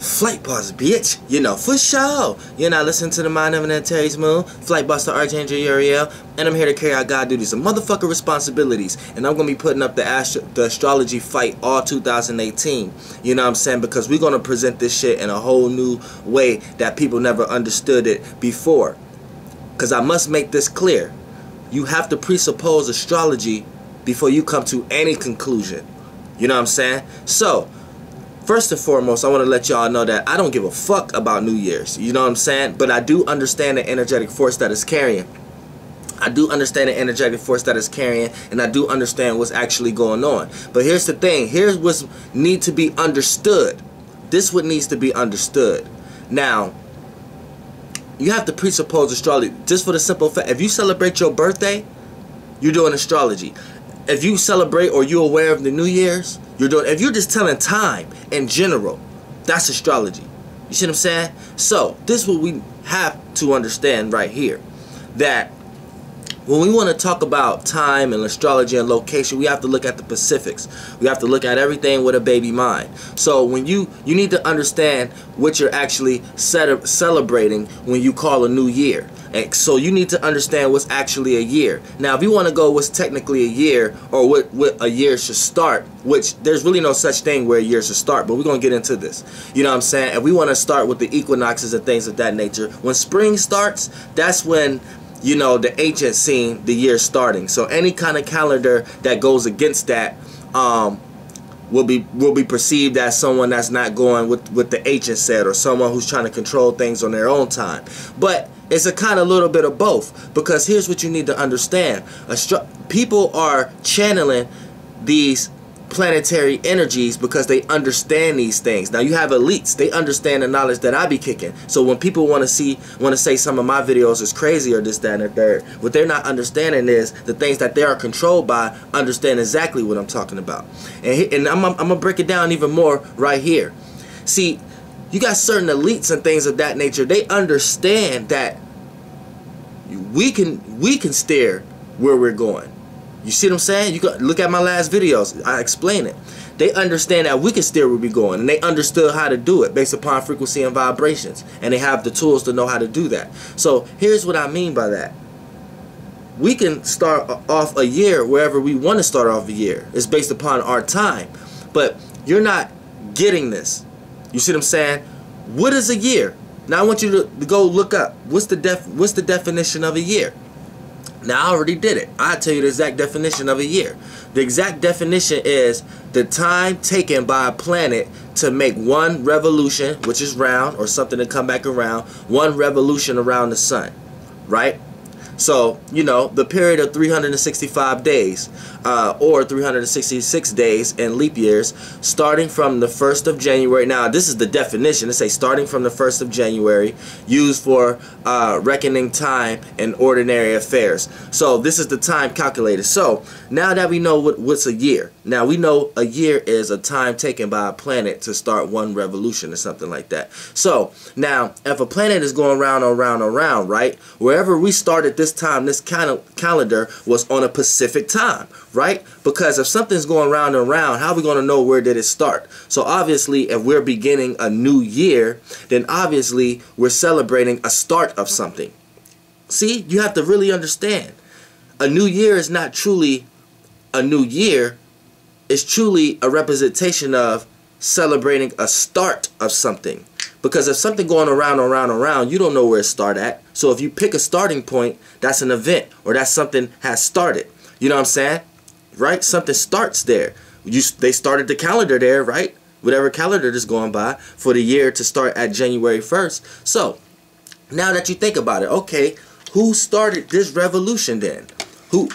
Flight boss, bitch. You know, for sure. You're not listening to the Mind of an Terry's Moon, Flight boss to Archangel Uriel, and I'm here to carry out God duties and motherfucker responsibilities. And I'm going to be putting up the astrology fight all 2018. You know what I'm saying? Because we're going to present this shit in a whole new way that people never understood it before. Because I must make this clear. You have to presuppose astrology before you come to any conclusion. You know what I'm saying? So, first and foremost, I want to let y'all know that I don't give a fuck about New Year's. You know what I'm saying? But I do understand the energetic force that is carrying. I do understand the energetic force that is carrying, and I do understand what's actually going on. But here's the thing. Here's what needs to be understood. This what needs to be understood. Now, you have to presuppose astrology just for the simple fact, if you celebrate your birthday, you're doing astrology. If you celebrate or you're aware of the New Year's, you're doing. If you're just telling time in general, that's astrology. You see what I'm saying? So this is what we have to understand right here, that when we want to talk about time and astrology and location, we have to look at the specifics. We have to look at everything with a baby mind. So when you need to understand what you're actually celebrating when you call a new year. And so you need to understand what's actually a year. Now, if you want to go what's technically a year, or what a year should start, which there's really no such thing where a year should start, but we're going to get into this. You know what I'm saying? If we want to start with the equinoxes and things of that nature, when spring starts, that's when, you know, the ancients seen the year starting. So any kind of calendar that goes against that will be perceived as someone that's not going with the ancients said, or someone who's trying to control things on their own time. But it's a kind of little bit of both, because here's what you need to understand. People are channeling these planetary energies because they understand these things. Now you have elites, they understand the knowledge that I be kicking. So when people want to say some of my videos is crazy or this, that, and the third, what they're not understanding is the things that they are controlled by understand exactly what I'm talking about. And I'm gonna break it down even more right here. See, you got certain elites and things of that nature. They understand that we can steer where we're going. You see what I'm saying? You got look at my last videos. I explain it. They understand that we can steer where we're going, and they understood how to do it based upon frequency and vibrations, and they have the tools to know how to do that. So here's what I mean by that. We can start off a year wherever we want to start off a year. It's based upon our time, but you're not getting this. You see what I'm saying? What is a year? Now I want you to go look up what's the definition of a year. Now I already did it. I'll tell you the exact definition of a year. The exact definition is the time taken by a planet to make one revolution, which is round, or something to come back around, one revolution around the sun, right? So, you know, the period of 365 days, or 366 days in leap years, starting from the 1st of January. Now, this is the definition. It says starting from the 1st of January, used for reckoning time in ordinary affairs. So, this is the time calculated. So, now that we know what's a year, now we know a year is a time taken by a planet to start one revolution or something like that. So, now, if a planet is going round and round and round, right, wherever we started this time, this kind of calendar was on a Pacific time, right? Because if something's going round and round, how are we going to know where did it start? So obviously, if we're beginning a new year, then obviously we're celebrating a start of something. See, you have to really understand. A new year is not truly a new year. It's truly a representation of celebrating a start of something. Because if something going around and round and round, you don't know where it start at. So if you pick a starting point, that's an event, or that's something has started. You know what I'm saying? Right? Something starts there. They started the calendar there, right? Whatever calendar is going by for the year to start at January 1st. So now that you think about it, okay, who started this revolution then? Who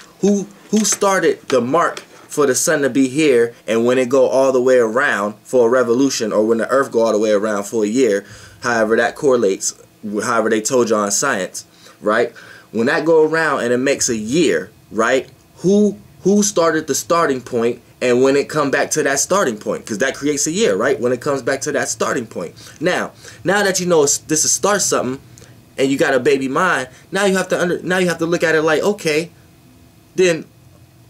started the mark for the sun to be here, and when it go all the way around for a revolution, or when the earth go all the way around for a year, however that correlates, however they told you on science, right? When that go around and it makes a year, right? Who started the starting point, and when it come back to that starting point, because that creates a year, right? When it comes back to that starting point. Now that you know this is start something, and you got a baby mind, now you have to look at it like, okay, then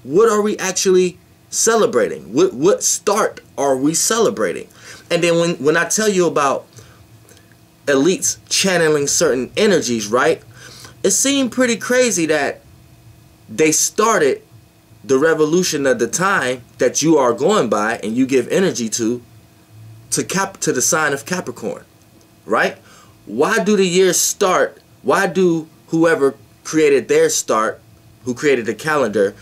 what are we actually celebrating? What start are we celebrating? And then when I tell you about elites channeling certain energies, right? It seemed pretty crazy that they started the revolution of the time that you are going by and you give energy to the sign of Capricorn, right? Why do the years start? Why do whoever created their start, who created the calendar,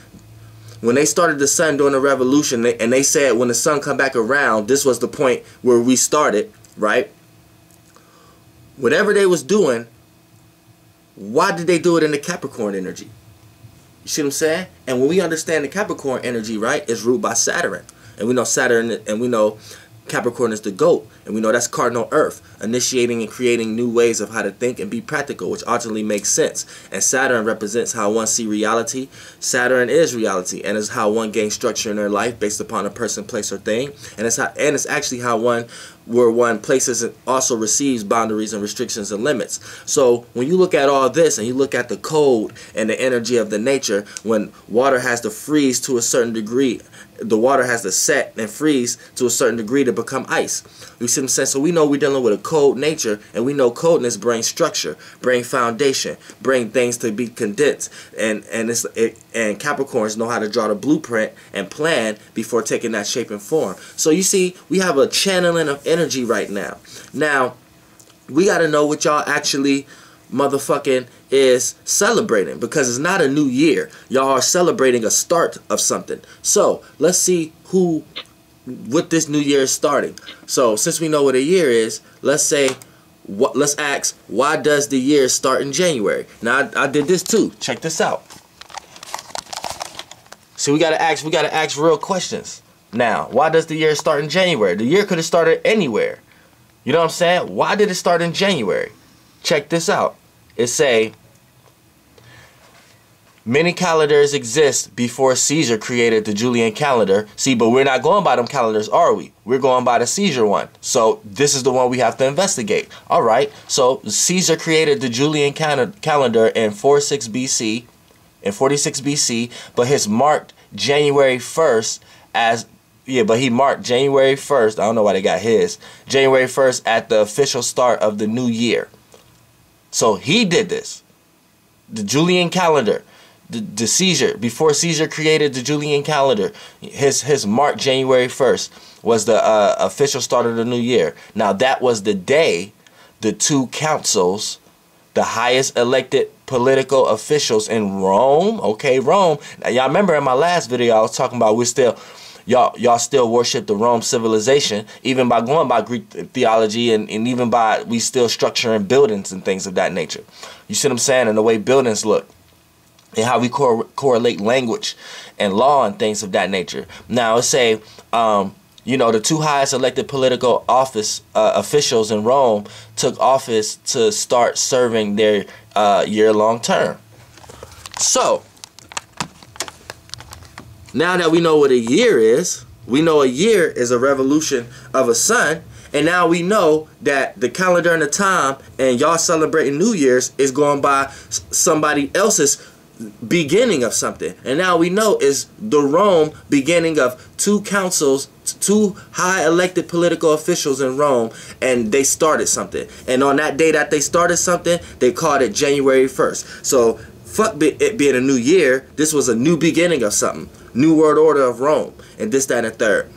when they started the sun during the revolution, and they said when the sun come back around, this was the point where we started, right? Whatever they was doing, why did they do it in the Capricorn energy? You see what I'm saying? And when we understand the Capricorn energy, right, it's ruled by Saturn. And we know Saturn, and we know Capricorn is the goat. And we know that's cardinal earth, initiating and creating new ways of how to think and be practical, which ultimately makes sense. And Saturn represents how one see reality. Saturn is reality, and is how one gains structure in their life based upon a person, place, or thing. And it's actually how one places and also receives boundaries and restrictions and limits. So when you look at all this and you look at the code and the energy of the nature, when water has to freeze to a certain degree, the water has to set and freeze to a certain degree to become ice. You see what I'm saying? So we know we're dealing with a cold nature, and we know coldness brings structure, bring foundation, bring things to be condensed, and Capricorns know how to draw the blueprint and plan before taking that shape and form. So you see, we have a channeling of energy right now. Now, we got to know what y'all actually motherfucking is celebrating, because it's not a new year. Y'all are celebrating a start of something. So let's see what this new year is starting. So since we know what a year is, let's ask, why does the year start in January? Now I did this too. Check this out. So we gotta ask real questions. Now, why does the year start in January? The year could have started anywhere. You know what I'm saying? Why did it start in January? Check this out. It say, many calendars exist before Caesar created the Julian calendar. See, but we're not going by them calendars, are we? We're going by the Caesar one. So this is the one we have to investigate. All right. So Caesar created the Julian calendar in 46 BC, but his marked January 1st as, but he marked January 1st. I don't know why they got his. January 1st at the official start of the new year. So he did this. The Julian calendar. The Caesar, before Caesar created the Julian calendar, his mark January 1st was the official start of the new year. Now that was the day the two councils, the highest elected political officials in Rome, okay, Rome. Now y'all remember in my last video I was talking about y'all still worship the Rome civilization, even by going by Greek theology, and even by we still structuring buildings and things of that nature. You see what I'm saying? And the way buildings look, and how we correlate language and law and things of that nature. Now, let's say, you know, the two highest elected political office officials in Rome took office to start serving their year-long term. So, now that we know what a year is, we know a year is a revolution of a sun, and now we know that the calendar and the time and y'all celebrating New Year's is going by somebody else's beginning of something. And now we know is the Rome beginning of two councils, two high elected political officials in Rome, and they started something. And on that day that they started something, they called it January 1st. So fuck it being a new year, this was a new beginning of something. New world order of Rome, and this, that, and the third.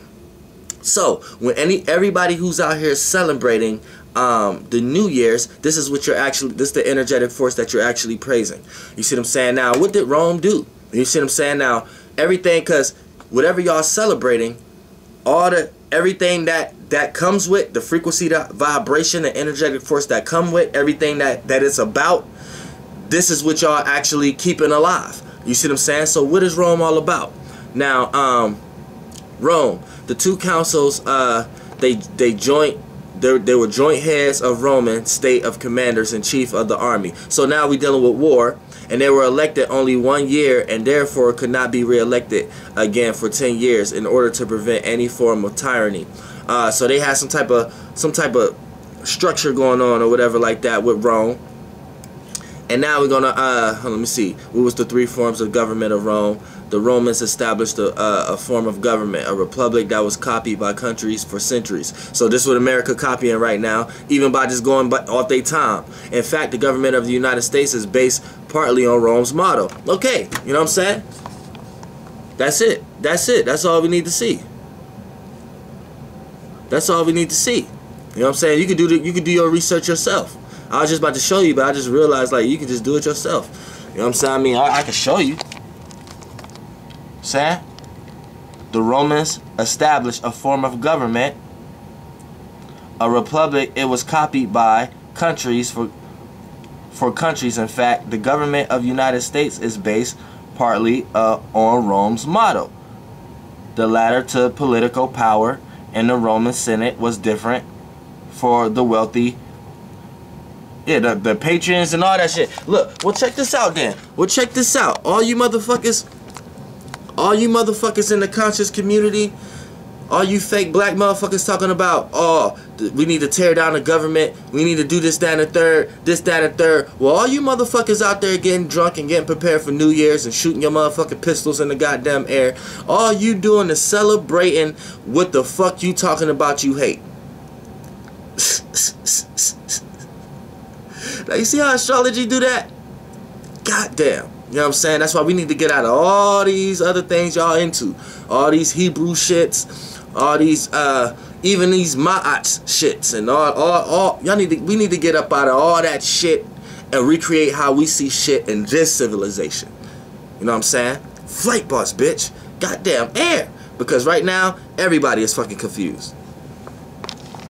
So when everybody who's out here celebrating the New Year's, this is what this is the energetic force that you're actually praising. You see what I'm saying? Now, what did Rome do? You see what I'm saying? Now, everything, because whatever y'all celebrating, everything that comes with the frequency, the vibration, the energetic force that come with everything that it's about, this is what y'all actually keeping alive. You see what I'm saying? So what is Rome all about? Now, Rome, the two councils, they were joint heads of Roman state of commanders in chief of the army. So now we're dealing with war, and they were elected only 1 year, and therefore could not be re-elected again for 10 years in order to prevent any form of tyranny. So they had some type of structure going on or whatever like that with Rome. And now we're gonna let me see. What was the 3 forms of government of Rome? The Romans established a form of government, a republic that was copied by countries for centuries. So this is what America copying right now, even by just going off their time. In fact, the government of the United States is based partly on Rome's model. Okay, you know what I'm saying? That's it. That's it. That's all we need to see. That's all we need to see. You know what I'm saying? You can do your research yourself. I was just about to show you, but I just realized like you can just do it yourself. You know what I'm saying? I mean, I can show you. Saying the Romans established a form of government, a republic. It was copied by countries for countries. In fact, the government of the United States is based partly on Rome's model. The latter to political power in the Roman Senate was different for the wealthy. Yeah, the patrons and all that shit. Look, well, check this out then. Well, check this out. All you motherfuckers in the conscious community, all you fake black motherfuckers talking about, oh, we need to tear down the government, we need to do this, that, and the third, this, that, and the third. Well, all you motherfuckers out there getting drunk and getting prepared for New Year's and shooting your motherfucking pistols in the goddamn air, all you doing is celebrating what the fuck you talking about you hate. Now, you see how astrology do that? Goddamn. You know what I'm saying? That's why we need to get out of all these other things y'all into. All these Hebrew shits, all these even these Ma'at shits and all we need to get up out of all that shit and recreate how we see shit in this civilization. You know what I'm saying? Flight boss, bitch. Goddamn air. Because right now everybody is fucking confused.